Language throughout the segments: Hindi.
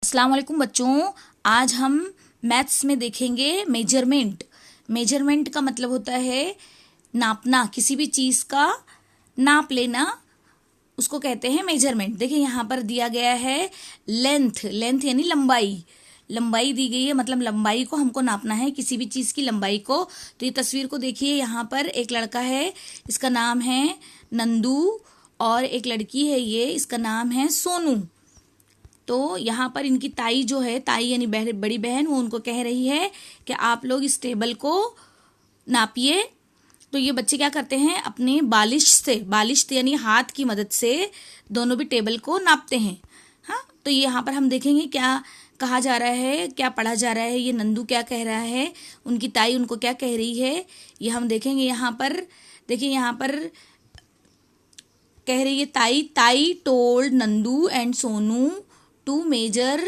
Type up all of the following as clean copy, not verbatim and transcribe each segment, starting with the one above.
अस्सलाम वालेकुम बच्चों। आज हम मैथ्स में देखेंगे मेजरमेंट। मेजरमेंट का मतलब होता है नापना, किसी भी चीज़ का नाप लेना, उसको कहते हैं मेजरमेंट। देखिए यहाँ पर दिया गया है लेंथ। लेंथ यानी लंबाई। लंबाई दी गई है, मतलब लंबाई को हमको नापना है, किसी भी चीज़ की लंबाई को। तो ये तस्वीर को देखिए, यहाँ पर एक लड़का है, इसका नाम है नंदू, और एक लड़की है, ये इसका नाम है सोनू। तो यहाँ पर इनकी ताई जो है, ताई यानी बड़ी बहन, वो उनको कह रही है कि आप लोग इस टेबल को नापिए। तो ये बच्चे क्या करते हैं, अपने बालिश यानी हाथ की मदद से दोनों भी टेबल को नापते हैं। हाँ, तो ये यहाँ पर हम देखेंगे क्या कहा जा रहा है, क्या पढ़ा जा रहा है, ये नंदू क्या कह रहा है, उनकी ताई उनको क्या कह रही है, ये हम देखेंगे। यहाँ पर देखिए, यहाँ पर कह रही है ताई told Nandu and Sonu to measure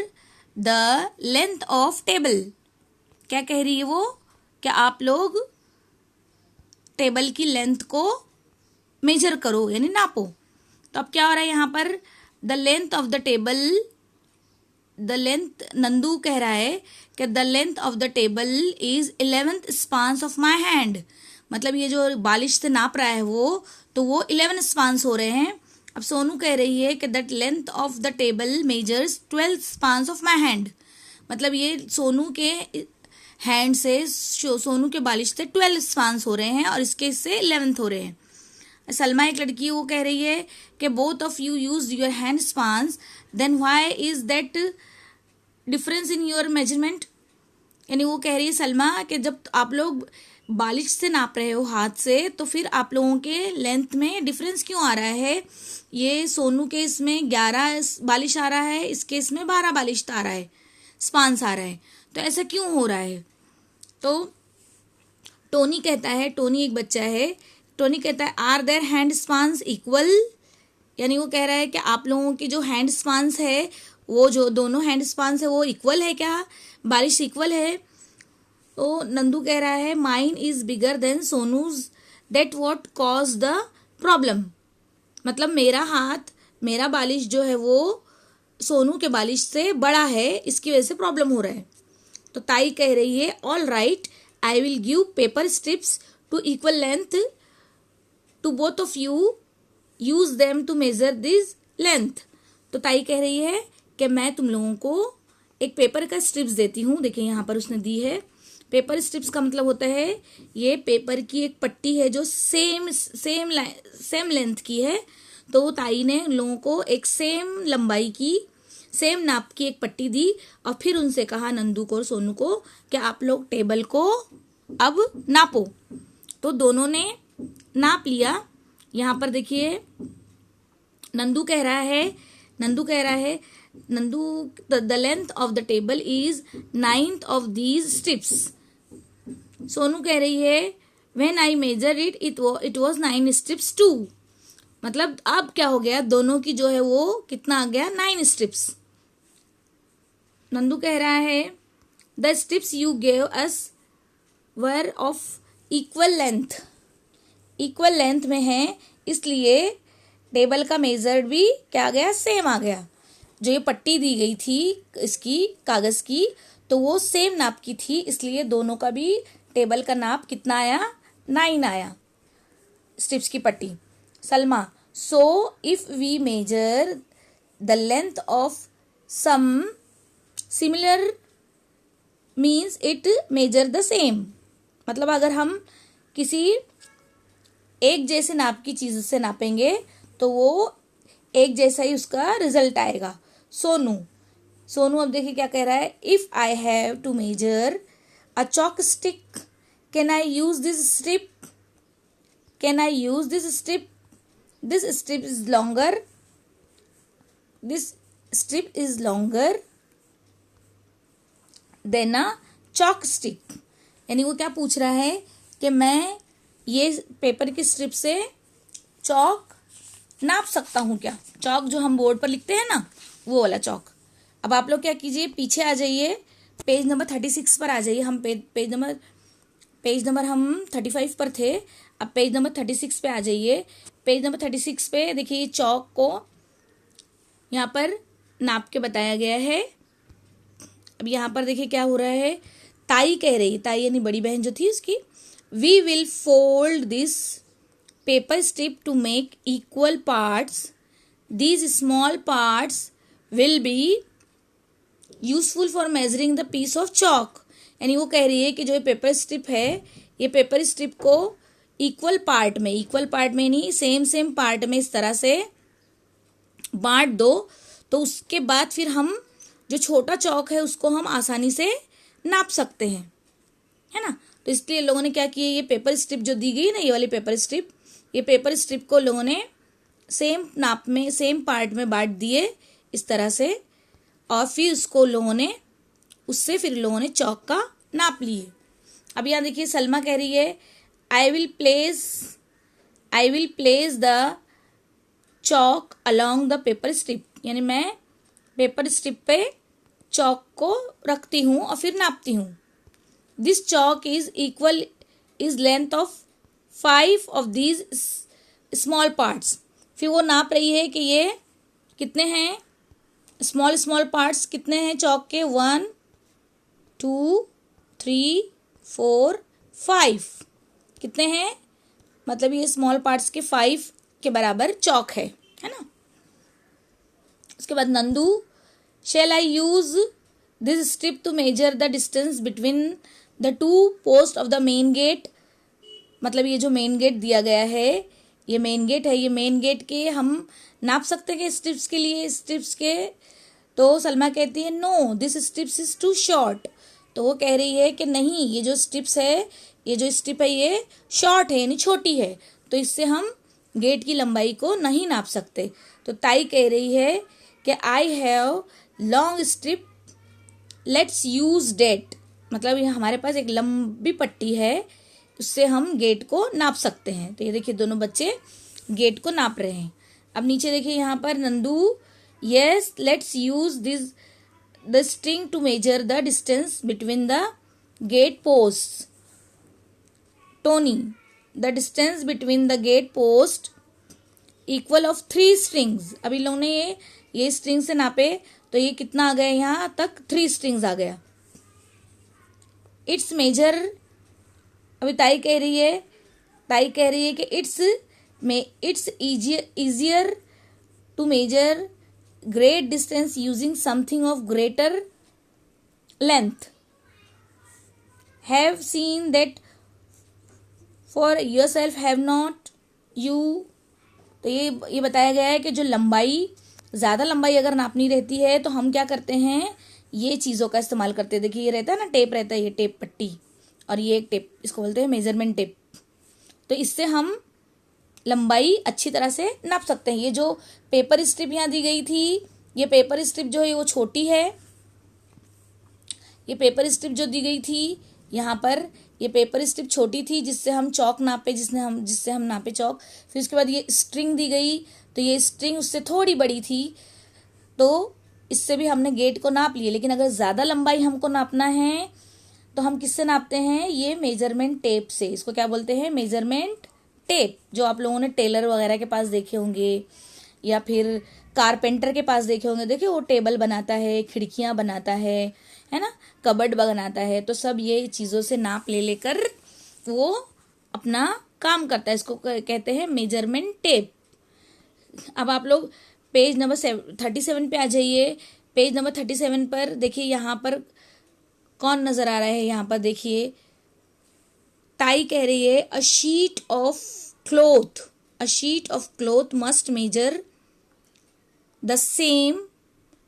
the length of table. क्या कह रही है वो, क्या आप लोग टेबल की लेंथ को मेजर करो यानी नापो। तो अब क्या हो रहा है यहाँ पर, the length of the table, the length, Nandu कह रहा है कि the length of the table is 11th spans of my hand. मतलब ये जो बालिश से नाप रहा है वो 11 स्पान्स हो रहे हैं। अब सोनू कह रही है कि that length of the table measures 12 spans of my hand. मतलब ये सोनू के हैंड से, सोनू के बालिश से 12 स्पान्स हो रहे हैं और इसके से 11th हो रहे हैं। सलमा एक लड़की, वो कह रही है कि both of you use your hand spans, then why is that difference in your measurement. यानी वो कह रही है सलमा कि जब आप लोग बालिश से नाप रहे हो हाथ से, तो फिर आप लोगों के लेंथ में डिफरेंस क्यों आ रहा है। ये सोनू के इसमें 11 बालिश आ रहा है, इसके इसमें 12 बालिश आ रहा है, स्पान्स आ रहा है। तो ऐसा क्यों हो रहा है। तो टोनी कहता है, टोनी एक बच्चा है, टोनी कहता है आर देयर हैंड स्पान्स इक्वल। यानी वो कह रहा है कि आप लोगों की जो हैंड स्पान्स है, वो जो दोनों हैंड स्पान्स है वो इक्वल है क्या, बालिश इक्वल है। तो नंदू कह रहा है mine is bigger than सोनूज, that what cause the problem. मतलब मेरा बालिश जो है वो सोनू के बालिश से बड़ा है, इसकी वजह से प्रॉब्लम हो रहा है। तो ताई कह रही है all right, I will give paper strips to equal length to both of you, use them to measure this length. तो ताई कह रही है कि मैं तुम लोगों को एक पेपर का स्ट्रिप्स देती हूँ। देखिए यहाँ पर उसने दी है। पेपर स्ट्रिप्स का मतलब होता है ये पेपर की एक पट्टी है जो सेम लेंथ की है। तो ताई ने लोगों को एक सेम लंबाई की, सेम नाप की एक पट्टी दी, और फिर उनसे कहा नंदू को और सोनू को कि आप लोग टेबल को अब नापो। तो दोनों ने नाप लिया। यहाँ पर देखिए नंदू कह रहा है the length of the table is 9th of these strips. Sonu कह रही है when I measure it was 9 strips too. मतलब अब क्या हो गया, दोनों की जो है वो कितना आ गया, 9 स्ट्रिप्स। नंदू कह रहा है the strips you gave us were of equal length. Equal length में है, इसलिए टेबल का मेजर भी क्या आ गया, सेम आ गया। जो ये पट्टी दी गई थी इसकी कागज की, तो वो सेम नाप की थी, इसलिए दोनों का भी टेबल का नाप कितना आया, 9 आया स्ट्रिप्स की पट्टी। Salma so if we measure the length of some similar means it measure the same. मतलब अगर हम किसी एक जैसे नाप की चीज से नापेंगे तो वो एक जैसा ही उसका रिजल्ट आएगा। सोनू अब देखिए क्या कह रहा है, if I have to measure a chalk stick, can I use this strip, can I use this strip, this strip is longer, this strip is longer than a chalk stick. यानी वो क्या पूछ रहा है कि मैं ये पेपर की स्ट्रिप से चॉक नाप सकता हूँ क्या। चॉक जो हम बोर्ड पर लिखते हैं ना, वो वाला चॉक। अब आप लोग क्या कीजिए, पीछे आ जाइए, पेज नंबर 36 पर आ जाइए। हम पेज नंबर हम 35 पर थे, अब पेज नंबर 36 पे आ जाइए। पेज नंबर 36 पे देखिए चॉक को यहाँ पर नाप के बताया गया है अब यहाँ पर देखिए क्या हो रहा है, ताई कह रही, ताई यानी बड़ी बहन जो थी उसकी, we will fold this paper strip to make equal parts, these small parts will be useful for measuring the piece of chalk. यानी वो कह रही है कि जो ये पेपर स्ट्रिप है, ये पेपर स्ट्रिप को इक्वल पार्ट में यानी सेम सेम पार्ट में इस तरह से बांट दो, तो उसके बाद फिर हम जो छोटा चौक है उसको हम आसानी से नाप सकते हैं, है ना। तो इसलिए लोगों ने क्या किया, ये पेपर स्ट्रिप जो दी गई ना, ये वाली पेपर स्ट्रिप, ये पेपर स्ट्रिप को लोगों ने सेम नाप में, सेम पार्ट में बांट दिए इस तरह से, और फिर उसको लोगों ने, उससे फिर लोगों ने चौक का नाप लिए। अब यहाँ देखिए सलमा कह रही है, I will place the Chowk along the paper strip, यानी मैं पेपर स्ट्रिप पे चौक को रखती हूँ और फिर नापती हूँ। This Chowk is length of 5 of these small parts. फिर वो नाप रही है कि ये कितने हैं, स्मॉल पार्ट्स कितने हैं चौक के, 1 2 3 4 5, कितने हैं, मतलब ये स्मॉल पार्ट्स के 5 के बराबर चौक है ना। उसके बाद Nandu, shall I use this strip to measure the distance between the two posts of the main gate। मतलब ये जो मेन गेट दिया गया है, ये मेन गेट है, ये मेन गेट के हम नाप सकते हैं स्ट्रिप्स के लिए, स्ट्रिप्स के। तो सलमा कहती है no this strips is too short. तो वो कह रही है कि नहीं, ये जो स्ट्रिप्स है, ये जो स्ट्रिप है ये शॉर्ट है, यानी छोटी है, तो इससे हम गेट की लंबाई को नहीं नाप सकते। तो ताई कह रही है कि I have long strip, let's use that. मतलब ये हमारे पास एक लंबी पट्टी है, उससे हम गेट को नाप सकते हैं। तो ये देखिए दोनों बच्चे गेट को नाप रहे हैं। अब नीचे देखिए यहाँ पर Nandu, yes let's use this the string to measure the distance between the gate post. Tony, the distance between the gate post equal of 3 strings. अभी लोगों ने ये स्ट्रिंग से नापे, तो ये कितना आ गया, यहाँ तक 3 स्ट्रिंग्स आ गया। इट्स मेजर, अभी ताई कह रही है कि it's easier to measure great distance using something of greater length, have seen that for yourself, have not you. तो ये बताया गया है कि जो ज़्यादा लंबाई अगर नापनी रहती है तो हम क्या करते हैं, ये चीज़ों का इस्तेमाल करते हैं। देखिए ये रहता है ना, टेप रहता है, ये टेप पट्टी, और ये एक टेप, इसको बोलते हैं मेजरमेंट टेप। तो इससे हम लंबाई अच्छी तरह से नाप सकते हैं। ये जो पेपर स्ट्रिप यहाँ दी गई थी, ये पेपर स्ट्रिप जो है वो छोटी है। ये पेपर स्ट्रिप जो दी गई थी यहाँ पर, ये पेपर स्ट्रिप छोटी थी जिससे हम चौक नापे, जिससे हम नापे चौक। फिर उसके बाद ये स्ट्रिंग दी गई, तो ये स्ट्रिंग उससे थोड़ी बड़ी थी, तो इससे भी हमने गेट को नाप लिए। लेकिन अगर ज़्यादा लंबाई हमको नापना है तो हम किससे नापते हैं, ये मेजरमेंट टेप से। इसको क्या बोलते हैं, मेजरमेंट टेप, जो आप लोगों ने टेलर वगैरह के पास देखे होंगे या फिर कारपेंटर के पास देखे होंगे। देखिए वो टेबल बनाता है, खिड़कियाँ बनाता है ना, कबर्ड बनाता है, तो सब ये चीज़ों से नाप लेकर वो अपना काम करता है। इसको कहते हैं मेजरमेंट टेप। अब आप लोग पेज नंबर 37 पे आ जाइए। पेज नंबर 37 पर देखिए यहाँ पर कौन नजर आ रहा है, यहाँ पर देखिए ताई कह रही है a sheet of cloth must measure the same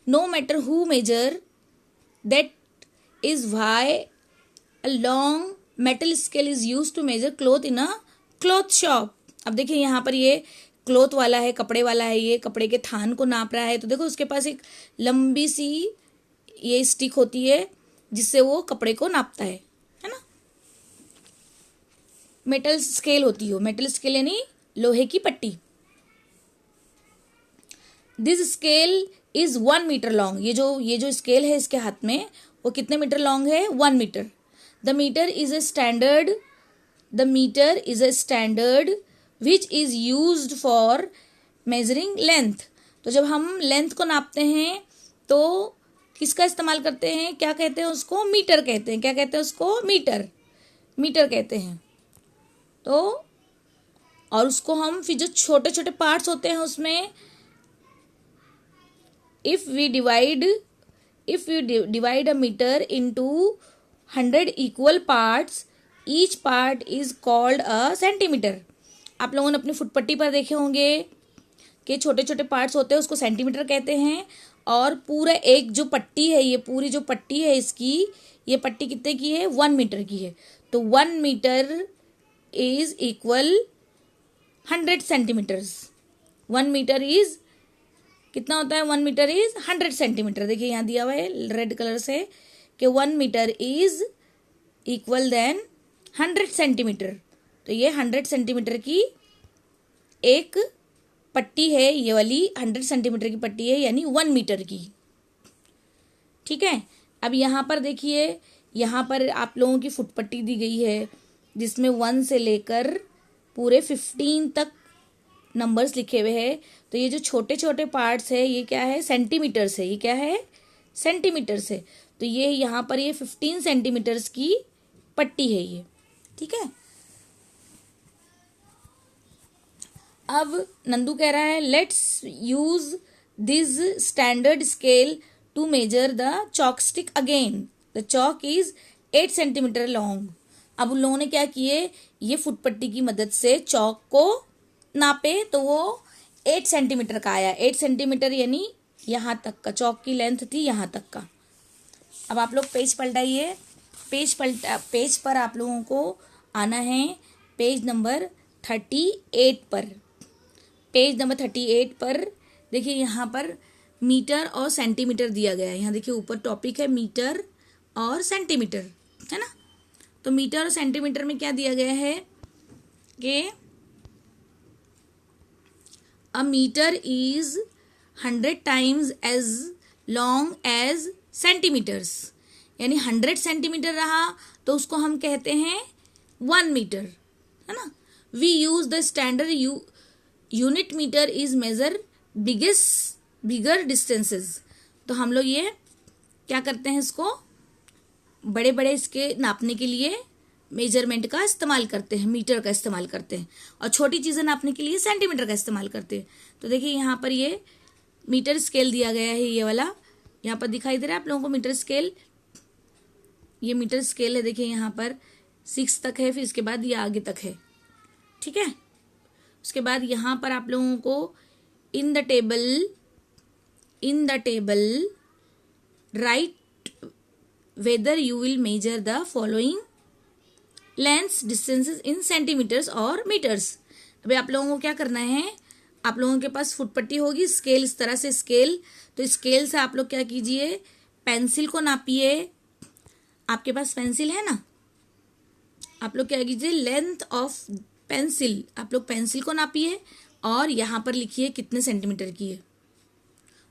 no matter who measure, that is why a long metal scale is use to measure cloth in a cloth shop. अब देखिए यहाँ पर ये क्लॉथ वाला है, कपड़े वाला है, ये कपड़े के थान को नाप रहा है। तो देखो उसके पास एक लंबी सी ये स्टिक होती है जिससे वो कपड़े को नापता है ना। मेटल स्केल होती हो, मेटल स्केल यानी लोहे की पट्टी। This scale is 1 metre long. ये जो स्केल है इसके हाथ में, वो कितने मीटर लॉन्ग है, 1 metre. The metre is a standard which is used for measuring length. तो जब हम लेंथ को नापते हैं तो किसका इस्तेमाल करते हैं, क्या कहते हैं उसको, मीटर कहते हैं। क्या कहते हैं उसको, मीटर, मीटर कहते हैं। तो और उसको हम फिर जो छोटे छोटे पार्ट्स होते हैं उसमें if we divide a metre into 100 equal parts, each part is called a centimetre. आप लोगों ने अपनी फुटपट्टी पर देखे होंगे कि छोटे छोटे पार्ट्स होते हैं उसको सेंटीमीटर कहते हैं। और पूरा एक जो पट्टी है, ये पूरी जो पट्टी है इसकी, ये पट्टी कितने की है, 1 मीटर की है। तो 1 metre is equal 100 centimetres. 1 metre is कितना होता है, 1 मीटर इज 100 सेंटीमीटर। देखिए यहाँ दिया हुआ है रेड कलर से कि 1 metre is equal than 100 centimetre. तो ये 100 सेंटीमीटर की एक पट्टी है, ये वाली 100 सेंटीमीटर की पट्टी है, यानी 1 मीटर की। ठीक है। अब यहाँ पर देखिए, यहाँ पर आप लोगों की फुटपट्टी दी गई है जिसमें 1 से लेकर पूरे 15 तक नंबर्स लिखे हुए हैं। तो ये जो छोटे छोटे पार्ट्स है ये क्या है, सेंटीमीटर से, ये क्या है, सेंटीमीटर से। तो ये यहाँ पर ये 15 सेंटीमीटर्स की पट्टी है ये। ठीक है। अब नंदू कह रहा है let's use this standard scale to measure the chalk stick again. The chalk is 8 centimetre long. अब उन लोगों ने क्या किए, ये फुटपट्टी की मदद से चॉक को नापे तो वो 8 सेंटीमीटर का आया। 8 सेंटीमीटर यानी यहाँ तक का, चॉक की लेंथ थी यहाँ तक का। अब आप लोग पेज पलटाइए। पेज पर आप लोगों को आना है पेज नंबर 38 पर। पेज नंबर 38 पर देखिए, यहाँ पर मीटर और सेंटीमीटर दिया गया है। यहाँ देखिए ऊपर टॉपिक है मीटर और सेंटीमीटर, है ना। तो मीटर और सेंटीमीटर में क्या दिया गया है कि a metre is 100 times as long as centimetres. यानी 100 सेंटीमीटर रहा तो उसको हम कहते हैं 1 मीटर, है ना। We use the standard unit metre is measure bigger distances. तो हम लोग ये क्या करते हैं, इसको बड़े बड़े इसके नापने के लिए मेजरमेंट का इस्तेमाल करते हैं, मीटर का इस्तेमाल करते हैं। और छोटी चीज़ें नापने के लिए सेंटीमीटर का इस्तेमाल करते हैं। तो देखिए यहाँ पर ये मीटर स्केल दिया गया है, ये वाला यहाँ पर दिखाई दे रहा है आप लोगों को मीटर स्केल। ये मीटर स्केल है, देखिए यहाँ पर 6 तक है, फिर इसके बाद ये आगे तक है। ठीक है। उसके बाद यहाँ पर आप लोगों को in the table write whether you will measure the following lengths distances in centimetres और मीटर्स। अभी आप लोगों को क्या करना है, आप लोगों के पास फुटपट्टी होगी, स्केल इस तरह से स्केल, तो स्केल से आप लोग क्या कीजिए, पेंसिल को नापिए। आपके पास पेंसिल है ना, आप लोग क्या कीजिए, लेंथ ऑफ पेंसिल, आप लोग पेंसिल को नापिए और यहाँ पर लिखिए कितने सेंटीमीटर की है।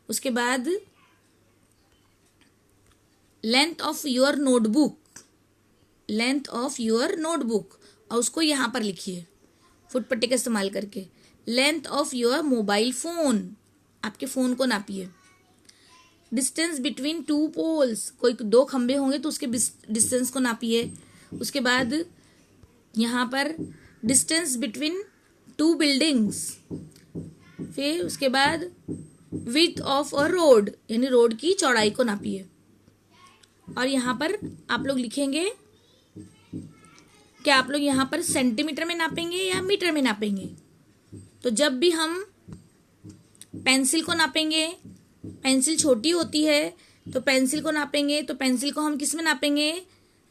उसके बाद length of your notebook, length of your notebook, और उसको यहाँ पर लिखिए फुटपट्टी का इस्तेमाल करके। Length of your mobile phone, आपके फोन को नापिए। डिस्टेंस बिटवीन 2 पोल्स, कोई 2 खंबे होंगे तो उसके डिस्टेंस को नापिए। उसके बाद यहाँ पर डिस्टेंस बिटवीन 2 बिल्डिंग्स, फिर उसके बाद विड्थ ऑफ अ रोड, यानी रोड की चौड़ाई को नापिए। और यहाँ पर आप लोग लिखेंगे कि आप लोग यहाँ पर सेंटीमीटर में नापेंगे या मीटर में नापेंगे। तो जब भी हम पेंसिल को नापेंगे, पेंसिल छोटी होती है तो पेंसिल को नापेंगे, तो पेंसिल को हम किस में नापेंगे,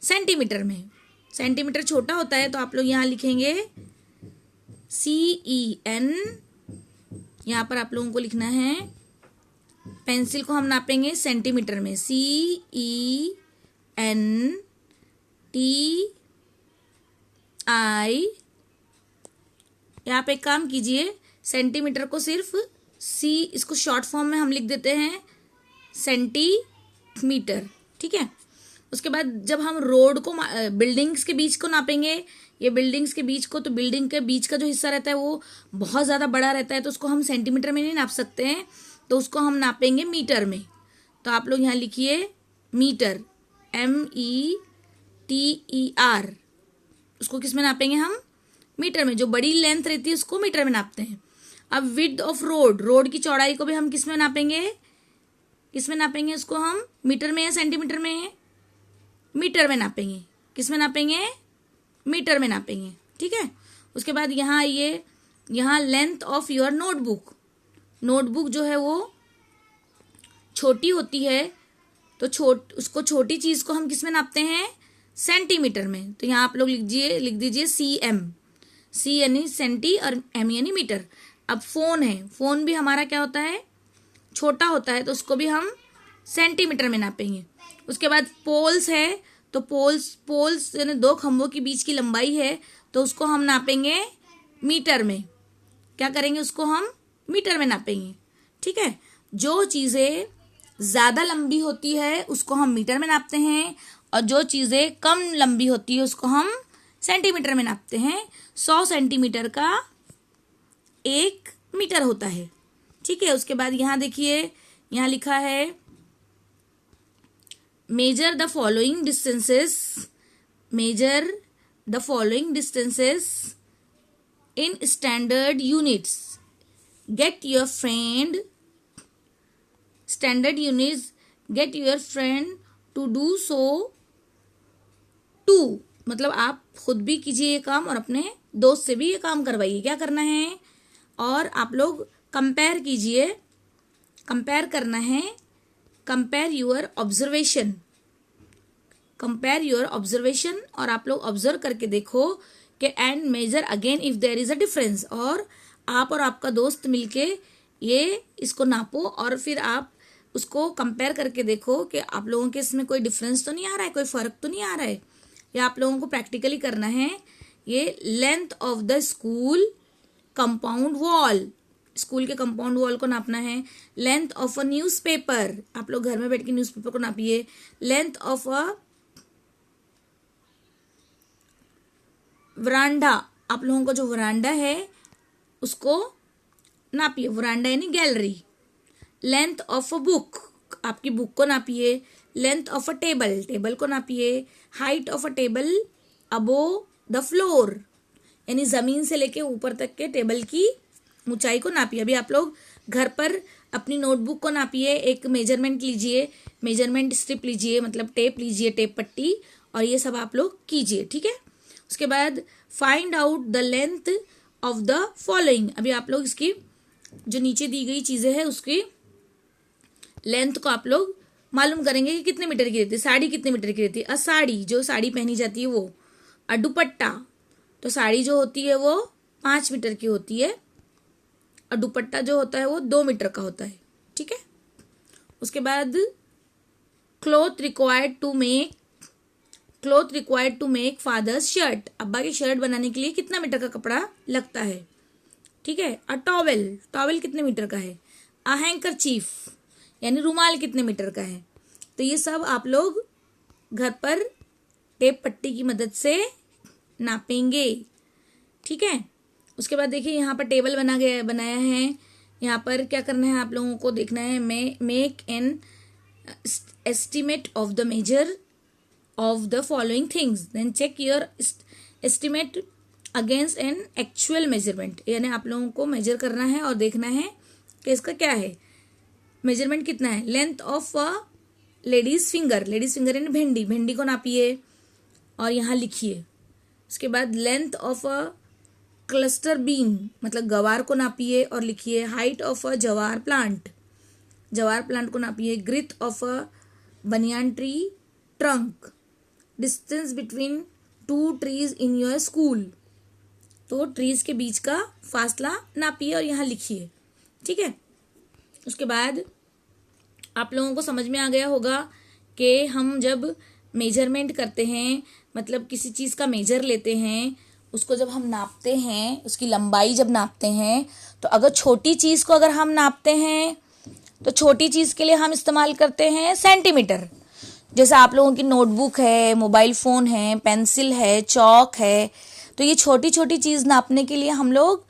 सेंटीमीटर में। सेंटीमीटर छोटा होता है तो आप लोग यहाँ लिखेंगे CEN। यहाँ पर आप लोगों को लिखना है, पेंसिल को हम नापेंगे सेंटीमीटर में, CENTI। यहाँ पे एक काम कीजिए, सेंटीमीटर को सिर्फ इसको शॉर्ट फॉर्म में हम लिख देते हैं सेंटीमीटर। ठीक है। उसके बाद जब हम रोड को, बिल्डिंग्स के बीच को नापेंगे, ये बिल्डिंग्स के बीच को, तो बिल्डिंग के बीच का जो हिस्सा रहता है वो बहुत ज़्यादा बड़ा रहता है, तो उसको हम सेंटीमीटर में नहीं नाप सकते हैं, तो उसको हम नापेंगे मीटर में। तो आप लोग यहाँ लिखिए मीटर, METER। उसको किस में नापेंगे हम? मीटर में। जो बड़ी लेंथ रहती है उसको मीटर में नापते हैं। अब विड्थ ऑफ रोड, रोड की चौड़ाई को भी हम किस में नापेंगे? किस में नापेंगे उसको हम? मीटर में या सेंटीमीटर में? मीटर में नापेंगे। किस में नापेंगे? मीटर में नापेंगे। ठीक है। उसके बाद यहाँ आइए, यहाँ length of your notebook. Notebook जो है वो छोटी होती है, तो उसको छोटी चीज को हम किस में नापते हैं? सेंटीमीटर में। तो यहाँ आप लोग लिख दीजिए CM, C यानी सेंटी और M यानी मीटर। अब फोन है, फोन भी हमारा क्या होता है? छोटा होता है, तो उसको भी हम सेंटीमीटर में नापेंगे। उसके बाद पोल्स है, तो पोल्स यानी 2 खंभों के बीच की लंबाई है, तो उसको हम नापेंगे मीटर में। क्या करेंगे? उसको हम मीटर में नापेंगे। ठीक है। जो चीजें ज्यादा लंबी होती है उसको हम मीटर में नापते हैं, और जो चीजें कम लंबी होती है उसको हम सेंटीमीटर में नापते हैं। 100 सेंटीमीटर का 1 मीटर होता है। ठीक है। उसके बाद यहाँ देखिए, यहाँ लिखा है measure the following distances, measure the following distances in standard units, get your friend standard units, get your friend to do so too. मतलब आप खुद भी कीजिए ये काम और अपने दोस्त से भी ये काम करवाइए। क्या करना है? और आप लोग कंपेयर कीजिए, कंपेयर करना है। Compare your observation, compare your observation, और आप लोग ऑब्जर्व करके देखो कि and measure again if there is a difference. और आप और आपका दोस्त मिलके ये इसको नापो और फिर आप उसको कंपेयर करके देखो कि आप लोगों के इसमें कोई डिफरेंस तो नहीं आ रहा है, कोई फर्क तो नहीं आ रहा है। या आप लोगों को प्रैक्टिकली करना है। ये length of the school compound wall, school के कंपाउंड वॉल को नापना है। लेंथ ऑफ अ न्यूज़पेपर, आप लोग घर में बैठ के न्यूज़पेपर को नापिए। लेंथ ऑफ अ वरांडा, आप लोगों का जो वरांडा है उसको नापिए। वरांडा यानी gallery. Length of a book, आपकी बुक को नापिए। Length of a table, table को नापिए। Height of a table above the floor, यानी जमीन से लेके ऊपर तक के टेबल की ऊंचाई को नापिए। अभी आप लोग घर पर अपनी नोटबुक को नापिए। एक मेजरमेंट लीजिए, मेजरमेंट स्ट्रिप लीजिए, मतलब टेप लीजिए, टेप पट्टी, और ये सब आप लोग कीजिए। ठीक है। उसके बाद find out the length of the following. अभी आप लोग इसकी जो नीचे दी गई चीजें हैं उसकी लेंथ को आप लोग मालूम करेंगे कि कितने मीटर की रहती है। साड़ी कितने मीटर की रहती है? साड़ी, जो साड़ी पहनी जाती है वो। दुपट्टा, तो साड़ी जो होती है वो 5 मीटर की होती है, और दुपट्टा जो होता है वो 2 मीटर का होता है। ठीक है। उसके बाद cloth required to make father's shirt, अब्बा की शर्ट बनाने के लिए कितना मीटर का कपड़ा लगता है। ठीक है। अ टॉवेल, टॉवेल कितने मीटर का है। अ हैंकरचीफ यानी रुमाल कितने मीटर का है। तो ये सब आप लोग घर पर टेप पट्टी की मदद से नापेंगे। ठीक है। उसके बाद देखिए यहाँ पर टेबल बनाया है। यहाँ पर क्या करना है आप लोगों को देखना है, make an estimate of the measure of the following things, then check your estimate against an actual measurement. यानी आप लोगों को मेजर करना है और देखना है कि इसका क्या है, मेजरमेंट कितना है। Length of a ladies finger, ladies finger यानी भिंडी, भिंडी को नापिए और यहाँ लिखिए। उसके बाद length of a cluster bean, मतलब गवार को नापिए और लिखिए। हाइट ऑफ अ जवार प्लांट, जवार प्लांट को नापिए। ग्रिथ of a banyan tree trunk, distance between 2 trees in your school, तो ट्रीज के बीच का फासला नापिए और यहाँ लिखिए। ठीक है। उसके बाद आप लोगों को समझ में आ गया होगा कि हम जब मेजरमेंट करते हैं, मतलब किसी चीज़ का मेजर लेते हैं, उसको जब हम नापते हैं, उसकी लंबाई जब नापते हैं, तो अगर छोटी चीज़ को अगर हम नापते हैं तो छोटी चीज़ के लिए हम इस्तेमाल करते हैं सेंटीमीटर। जैसे आप लोगों की नोटबुक है, मोबाइल फ़ोन है, पेंसिल है, चॉक है, तो ये छोटी छोटी चीज़ नापने के लिए हम लोग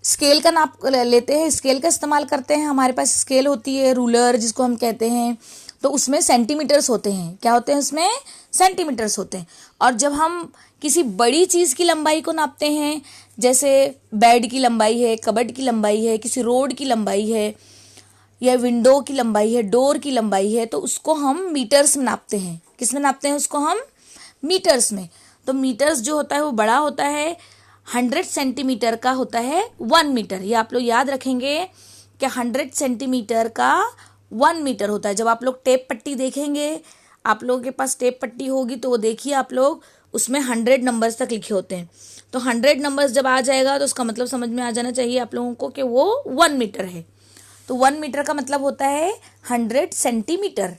स्केल का नाप लेते हैं, स्केल का इस्तेमाल करते हैं। हमारे पास स्केल होती है, रूलर जिसको हम कहते हैं, तो उसमें सेंटीमीटर्स होते हैं। क्या होते हैं उसमें? सेंटीमीटर्स होते हैं। और जब हम किसी बड़ी चीज़ की लंबाई को नापते हैं, जैसे बेड की लंबाई है, कबर्ड की लंबाई है, किसी रोड की लंबाई है, या विंडो की लंबाई है, डोर की लंबाई है, तो उसको हम मीटर्स में नापते हैं। किस में नापते हैं उसको हम? मीटर्स में। तो मीटर्स जो होता है वो बड़ा होता है, 100 सेंटीमीटर का होता है 1 मीटर। ये आप लोग याद रखेंगे कि 100 सेंटीमीटर का 1 मीटर होता है। जब आप लोग टेप पट्टी देखेंगे, आप लोगों के पास टेप पट्टी होगी तो वो देखिए आप लोग, उसमें 100 नंबर्स तक लिखे होते हैं। तो 100 नंबर्स जब आ जाएगा तो उसका मतलब समझ में आ जाना चाहिए आप लोगों को कि वो 1 मीटर है। तो 1 मीटर का मतलब होता है 100 सेंटीमीटर।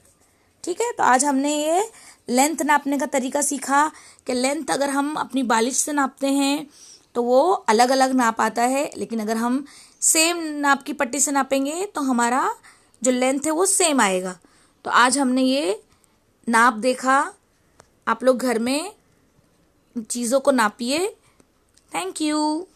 ठीक है, तो आज हमने ये लेंथ नापने का तरीका सीखा कि लेंथ अगर हम अपनी बालिश से नापते हैं तो वो अलग अलग नाप आता है, लेकिन अगर हम सेम नाप की पट्टी से नापेंगे तो हमारा जो लेंथ है वो सेम आएगा। तो आज हमने ये नाप देखा। आप लोग घर में चीज़ों को नापिए। Thank you.